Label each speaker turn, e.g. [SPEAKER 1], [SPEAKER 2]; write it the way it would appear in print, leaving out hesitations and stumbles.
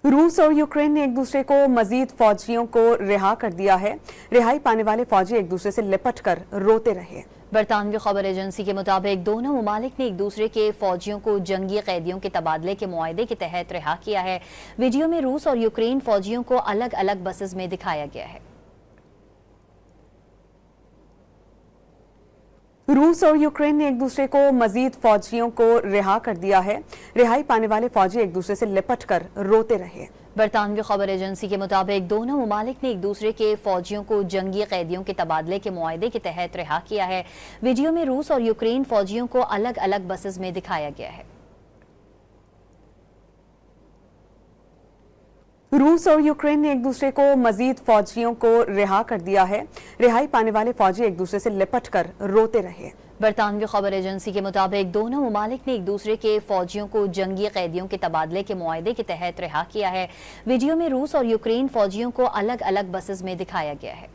[SPEAKER 1] रूस और यूक्रेन ने एक दूसरे को मजीद फौजियों को रिहा कर दिया है। रिहाई पाने वाले फौजी एक दूसरे से लिपट कर रोते रहे।
[SPEAKER 2] बरतानवी खबर एजेंसी के मुताबिक दोनों ममालिक ने एक दूसरे के फौजियों को जंगी कैदियों के तबादले के मुआहदे के तहत रिहा किया है। वीडियो में रूस और यूक्रेन फौजियों को अलग अलग बसेस में दिखाया गया है।
[SPEAKER 1] रूस और यूक्रेन ने एक दूसरे को मजीद फौजियों को रिहा कर दिया है। रिहाई पाने वाले फौजी एक दूसरे से लिपट कर रोते रहे।
[SPEAKER 2] बरतानवी खबर एजेंसी के मुताबिक दोनों ममालिक ने एक दूसरे के फौजियों को जंगी कैदियों के तबादले के मुआहदे के तहत रिहा किया है। वीडियो में रूस और यूक्रेन फौजियों को अलग अलग बसेस में दिखाया गया है।
[SPEAKER 1] रूस और यूक्रेन ने एक दूसरे को मजीद फौजियों को रिहा कर दिया है। रिहाई पाने वाले फौजी एक दूसरे से लिपट कर रोते रहे।
[SPEAKER 2] बरतानवी खबर एजेंसी के मुताबिक दोनों ममालिक ने एक दूसरे के फौजियों को जंगी कैदियों के तबादले के मुआहदे के तहत रिहा किया है। वीडियो में रूस और यूक्रेन फौजियों को अलग अलग बसेस में दिखाया गया है।